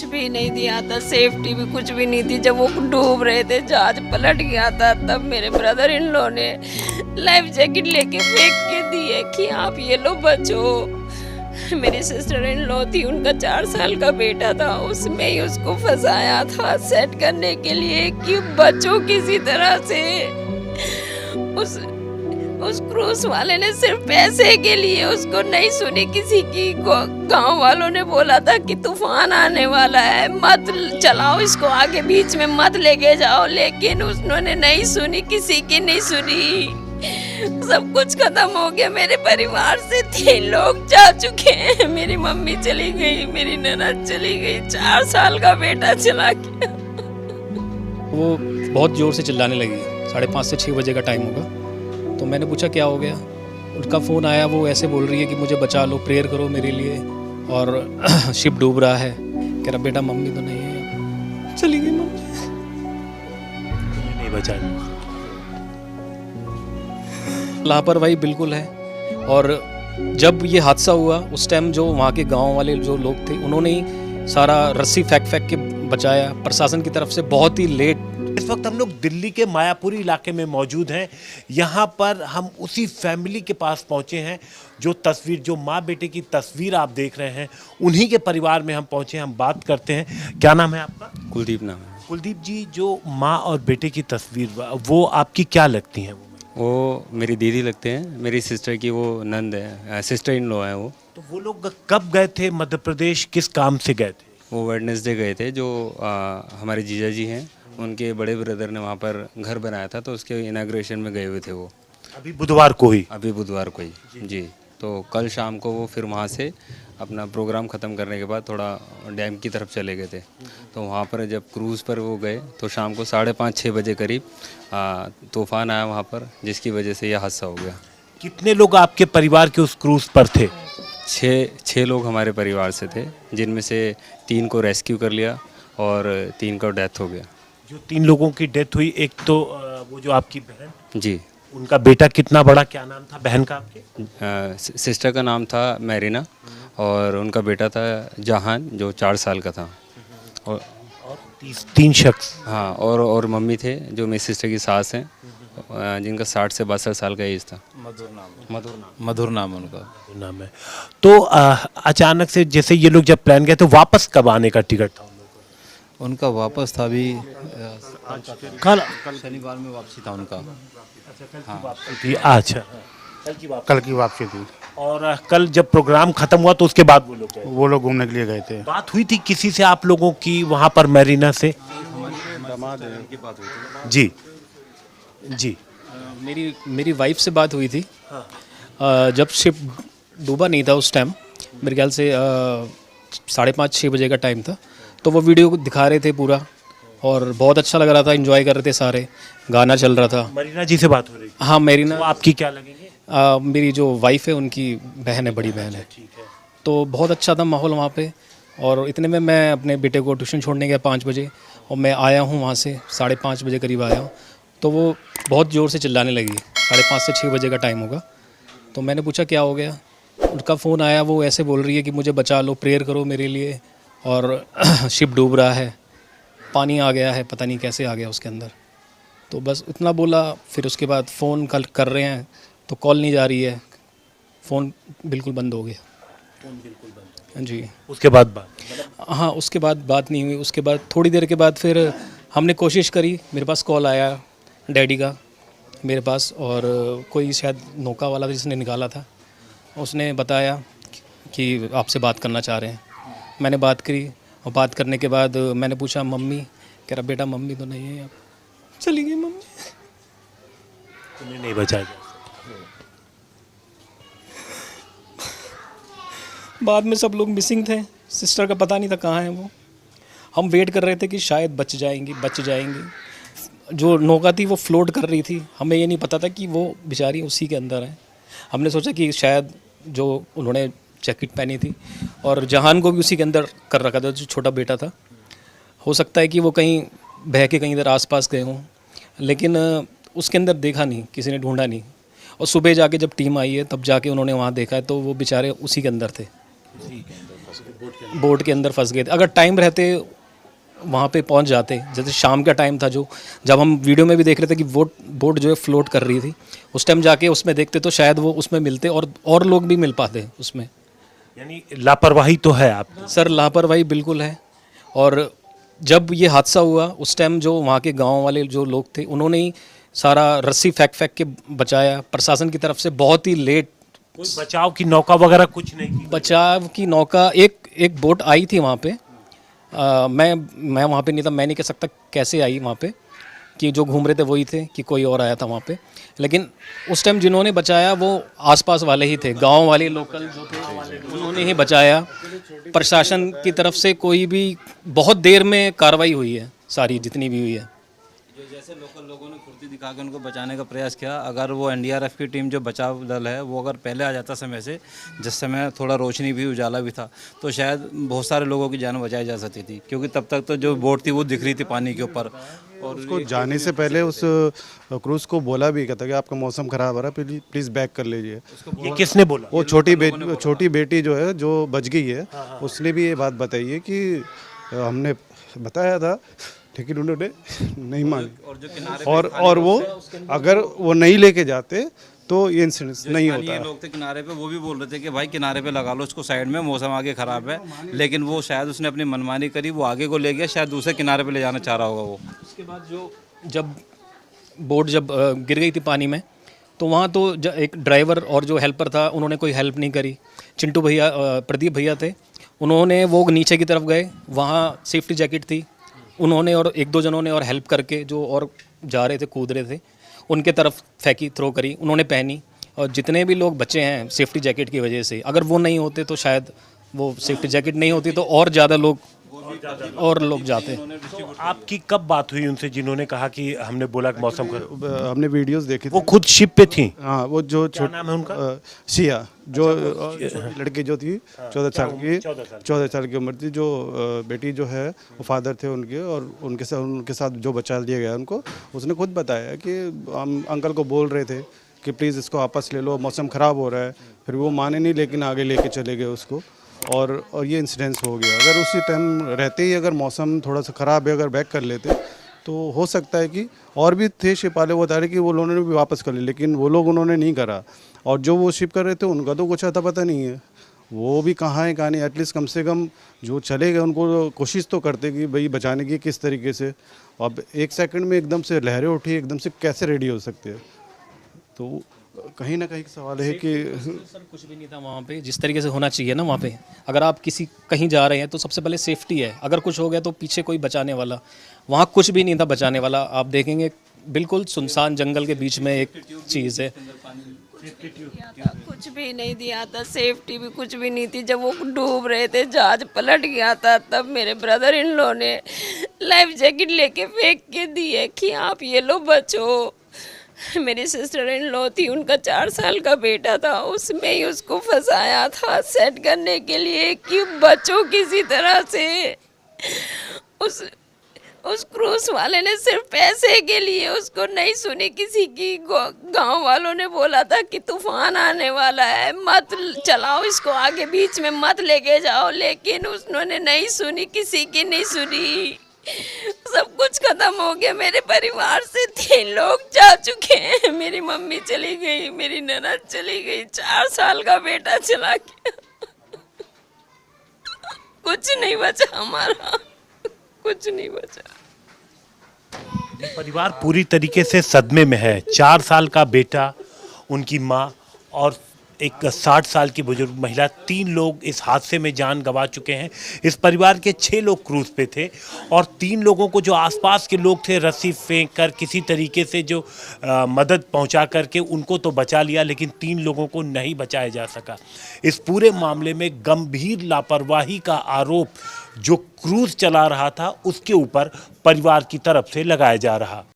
कुछ भी नहीं दिया था, सेफ्टी भी कुछ भी नहीं थी। जब वो डूब रहे थे, जहाज पलट गया था, तब मेरे ब्रदर इन लॉ ने लाइफ जैकेट लेके फेंक के दी है कि आप ये लो बचो। मेरी सिस्टर इन लॉ थी, उनका 4 साल का बेटा था, उसमें ही उसको फंसाया था सेट करने के लिए कि बचो किसी तरह से। उस क्रूज वाले ने सिर्फ पैसे के लिए उसको नहीं सुनी किसी की। गांव वालों ने बोला था कि तूफान आने वाला है, मत चलाओ इसको आगे, बीच में मत लेके जाओ, लेकिन उन्होंने नहीं सुनी, किसी की नहीं सुनी। सब कुछ खत्म हो गया। मेरे परिवार से 3 लोग जा चुके हैं। मेरी मम्मी चली गई, मेरी ननद चली गई, 4 साल का बेटा चला गया। वो बहुत ज़ोर से चिल्लाने लगी। 5:30 से 6 बजे का टाइम होगा। तो मैंने पूछा क्या हो गया। उनका फ़ोन आया, वो ऐसे बोल रही है कि मुझे बचा लो, प्रेयर करो मेरे लिए, और शिप डूब रहा है। कह रहा बेटा मम्मी तो नहीं है, चली गई मम्मी, नहीं बचा। लापरवाही बिल्कुल है। और जब ये हादसा हुआ उस टाइम जो वहाँ के गांव वाले जो लोग थे, उन्होंने ही सारा रस्सी फेंक के बचाया। प्रशासन की तरफ से बहुत ही लेट। इस वक्त हम लोग दिल्ली के मायापुरी इलाके में मौजूद हैं। यहाँ पर हम उसी फैमिली के पास पहुँचे हैं जो तस्वीर, जो माँ बेटे की तस्वीर आप देख रहे हैं, उन्हीं के परिवार में हम पहुँचे। हम बात करते हैं। क्या नाम है आपका? कुलदीप नाम है। कुलदीप जी, जो माँ और बेटे की तस्वीर, वो आपकी क्या लगती हैं? वो मेरी दीदी लगते हैं, मेरी सिस्टर की वो नंद है, सिस्टर इन लॉ है वो। तो वो लोग कब गए थे मध्य प्रदेश, किस काम से गए थे? वो वेडनेसडे गए थे। जो हमारे जीजा जी हैं, उनके बड़े ब्रदर ने वहाँ पर घर बनाया था, तो उसके इनाग्रेशन में गए हुए थे वो। अभी बुधवार को ही? अभी बुधवार को ही जी। तो कल शाम को वो फिर वहाँ से अपना प्रोग्राम ख़त्म करने के बाद थोड़ा डैम की तरफ चले गए थे। तो वहाँ पर जब क्रूज़ पर वो गए तो शाम को 5:30-6 बजे करीब तूफ़ान आया वहाँ पर, जिसकी वजह से यह हादसा हो गया। कितने लोग आपके परिवार के उस क्रूज पर थे? 6 लोग हमारे परिवार से थे, जिनमें से 3 को रेस्क्यू कर लिया और 3 का डेथ हो गया। जो 3 लोगों की डेथ हुई, एक तो वो जो आपकी बहन, जी। उनका बेटा कितना बड़ा, क्या नाम था बहन का आपके? सिस्टर का नाम था मैरिना और उनका बेटा था जहान, जो 4 साल का था। और 3 शख्स? हाँ, और मम्मी थे जो मेरी सिस्टर की सास हैं, जिनका 60 से 62 साल का एज था। मधुर नाम उनका नाम है। तो अचानक से जैसे ये लोग जब प्लान गए तो वापस कब आने का टिकट था उनका? वापस था अभी कल शनिवार में वापसी था उनका। थी? अच्छा, कल की वापसी थी। और कल जब प्रोग्राम खत्म हुआ तो उसके बाद वो लोग घूमने के लिए गए थे। बात हुई थी किसी से आप लोगों की वहाँ पर मैरीना से? जी जी। मेरी वाइफ से बात हुई थी। जब शिप डूबा नहीं था उस टाइम, मेरे ख्याल से 5:30-6 बजे का टाइम था। तो वो वीडियो को दिखा रहे थे पूरा, और बहुत अच्छा लग रहा था, एंजॉय कर रहे थे सारे, गाना चल रहा था। मरीना जी से बात हो रही थी? हाँ, मेरीना। वो आपकी क्या लगेंगे? मेरी जो वाइफ है उनकी बहन है, बड़ी बहन है। ठीक है। तो बहुत अच्छा था माहौल वहाँ पे। और इतने में मैं अपने बेटे को ट्यूशन छोड़ने गया 5 बजे, और मैं आया हूँ वहाँ से 5:30 बजे करीब आया हूँ। तो वो बहुत ज़ोर से चिल्लाने लगी। 5:30 से 6 बजे का टाइम होगा। तो मैंने पूछा क्या हो गया। उनका फ़ोन आया, वो ऐसे बोल रही है कि मुझे बचा लो, प्रेयर करो मेरे लिए, और शिप डूब रहा है, पानी आ गया है, पता नहीं कैसे आ गया उसके अंदर। तो बस इतना बोला। फिर उसके बाद फ़ोन कल कर रहे हैं तो कॉल नहीं जा रही है, फ़ोन बिल्कुल बंद हो गया। फ़ोन बिल्कुल बंद जी। उसके बाद बात? हाँ, उसके बाद बात नहीं हुई। उसके बाद थोड़ी देर के बाद फिर हमने कोशिश करी। मेरे पास कॉल आया डैडी का मेरे पास, और कोई शायद नौका वाला जिसने निकाला था, उसने बताया कि आपसे बात करना चाह रहे हैं। मैंने बात करी, और बात करने के बाद मैंने पूछा मम्मी, कह रहा बेटा मम्मी तो नहीं है, अब चली गई मम्मी, तुम्हें नहीं बचाया। बाद में सब लोग मिसिंग थे। सिस्टर का पता नहीं था कहाँ है वो। हम वेट कर रहे थे कि शायद बच जाएंगी। जो नौका थी वो फ्लोट कर रही थी, हमें ये नहीं पता था कि वो बेचारी उसी के अंदर है। हमने सोचा कि शायद जो उन्होंने जैकेट पहनी थी, और जहान को भी उसी के अंदर कर रखा था, जो छोटा बेटा था, हो सकता है कि वो कहीं बह के कहीं इधर आसपास गए हों, लेकिन उसके अंदर देखा नहीं, किसी ने ढूंढा नहीं। और सुबह जाके जब टीम आई है तब जाके उन्होंने वहाँ देखा है, तो वो बेचारे उसी के अंदर थे। बोट के अंदर फंस गए थे। अगर टाइम रहते वहाँ पे पहुँच जाते, जैसे शाम का टाइम था जो, जब हम वीडियो में भी देख रहे थे कि बोट जो है फ्लोट कर रही थी, उस टाइम जाके उसमें देखते तो शायद वो उसमें मिलते और लोग भी मिल पाते उसमें। यानी लापरवाही तो है आप। सर लापरवाही बिल्कुल है। और जब ये हादसा हुआ उस टाइम जो वहाँ के गांव वाले जो लोग थे उन्होंने ही सारा रस्सी फेंक के बचाया। प्रशासन की तरफ से बहुत ही लेट, कोई बचाव की नौका वगैरह कुछ नहीं की? बचाव की नौका एक बोट आई थी वहाँ पे। मैं वहाँ पे नहीं था, मैं नहीं कह सकता कैसे आई वहाँ पे, कि जो घूम रहे थे वही थे कि कोई और आया था वहाँ पे। लेकिन उस टाइम जिन्होंने बचाया वो आसपास वाले ही थे, गांव वाले लोकल जो थे उन्होंने ही बचाया। प्रशासन की तरफ से कोई भी बहुत देर में कार्रवाई हुई है, सारी जितनी भी हुई है। जो जैसे लोकल लोगों ने फुर्ती दिखा के उनको बचाने का प्रयास किया, अगर वो एनडीआरएफ की टीम जो बचाव दल है वो अगर पहले आ जाता समय से, जिस समय थोड़ा रोशनी भी उजाला भी था, तो शायद बहुत सारे लोगों की जान बचाई जा सकती थी, क्योंकि तब तक तो जो बोट थी वो दिख रही थी पानी के ऊपर। और उसको जाने से पहले उस क्रूज को बोला भी कहता कि आपका मौसम खराब आ रहा है, प्लीज़ बैक कर लीजिए। ये किसने बोला? वो छोटी बेटी जो है जो बच गई है, उसने भी ये बात बताई है कि हमने बताया था लेकिन उन्होंने नहीं मानी। और वो अगर वो नहीं लेके जाते तो ये इंसिडेंट नहीं होता। लोग थे किनारे पे, वो भी बोल रहे थे कि भाई किनारे पे लगा लो उसको साइड में, मौसम आगे ख़राब है, लेकिन वो शायद उसने अपनी मनमानी करी, वो आगे को ले गया, शायद दूसरे किनारे पे ले जाना चाह रहा होगा वो। उसके बाद जब बोट गिर गई थी पानी में, तो वहाँ तो एक ड्राइवर और जो हेल्पर था उन्होंने कोई हेल्प नहीं करी। चिंटू भैया, प्रदीप भैया थे, उन्होंने वो नीचे की तरफ गए, वहाँ सेफ्टी जैकेट थी, उन्होंने और एक दो जनों ने और हेल्प करके जो और जा रहे थे, कूद रहे थे, उनके तरफ फेंकी, थ्रो करी, उन्होंने पहनी। और जितने भी लोग बचे हैं सेफ्टी जैकेट की वजह से, अगर वो नहीं होते तो शायद वो सेफ्टी जैकेट नहीं होती तो और ज़्यादा लोग जाते। आपकी कब बात हुई उनसे जिन्होंने कहा कि हमने बोला कि मौसम खराब? हमने वीडियोस देखी वो खुद शिप पे थी? हाँ, वो जो क्या नाम है उनका? सिया, जो लड़की जो थी 14 साल की उम्र थी, जो बेटी जो है वो फादर थे उनके, और उनके साथ जो बचा लिया गया उनको, उसने खुद बताया कि हम अंकल को बोल रहे थे कि प्लीज़ इसको वापस ले लो, मौसम ख़राब हो रहा है, फिर वो माने नहीं, लेकिन आगे लेके चले गए उसको, और ये इंसिडेंस हो गया। अगर उसी टाइम रहते ही अगर मौसम थोड़ा सा ख़राब है, अगर बैक कर लेते तो हो सकता है कि और भी थे शिप वाले, वो बता रहे कि वो लोगों ने भी वापस कर लिया, लेकिन वो लोग उन्होंने नहीं करा। और जो वो शिप कर रहे थे उनका तो कुछ अता पता नहीं है, वो भी कहाँ है कहाँ नहीं। एटलीस्ट कम से कम जो चले गए उनको कोशिश तो करते कि भाई बचाने की किस तरीके से। अब एक सेकंड में एकदम से लहरें उठी, एकदम से कैसे रेडी हो सकते हैं, तो कहीं ना कहीं सवाल है कि सर कुछ भी नहीं था वहाँ पे जिस तरीके से होना चाहिए ना। वहाँ पे अगर आप कहीं जा रहे हैं तो सबसे पहले सेफ्टी है, अगर कुछ हो गया तो पीछे कोई बचाने वाला, वहाँ कुछ भी नहीं था बचाने वाला। आप देखेंगे बिल्कुल सुनसान जंगल के बीच में एक चीज़ है, कुछ भी नहीं दिया था, सेफ्टी भी कुछ भी नहीं थी। जब वो डूब रहे थे, जहाज पलट गया था, तब मेरे ब्रदर इन लॉ ने लाइफ जैकेट लेके फेंक के दिए कि आप ये लो बचो। मेरी सिस्टर इन लॉ थी, उनका 4 साल का बेटा था, उसमें ही उसको फंसाया था सेट करने के लिए कि बचो किसी तरह से। उस क्रूज वाले ने सिर्फ पैसे के लिए उसको नहीं सुनी किसी की। गांव वालों ने बोला था कि तूफान आने वाला है, मत चलाओ इसको आगे, बीच में मत लेके जाओ, लेकिन उन्होंने नहीं सुनी, किसी की नहीं सुनी। सब कुछ खत्म हो गया। मेरे परिवार से 3 लोग जा चुके हैं। मेरी मम्मी चली गई, मेरी ननद चली गई, 4 साल का बेटा चला गया। कुछ नहीं बचा हमारा, कुछ नहीं बचा। परिवार पूरी तरीके से सदमे में है। 4 साल का बेटा, उनकी माँ और एक 60 साल की बुजुर्ग महिला, 3 लोग इस हादसे में जान गंवा चुके हैं। इस परिवार के 6 लोग क्रूज पे थे और 3 लोगों को जो आसपास के लोग थे रस्सी फेंक कर किसी तरीके से जो मदद पहुंचा करके उनको तो बचा लिया, लेकिन 3 लोगों को नहीं बचाया जा सका। इस पूरे मामले में गंभीर लापरवाही का आरोप जो क्रूज चला रहा था उसके ऊपर परिवार की तरफ से लगाया जा रहा।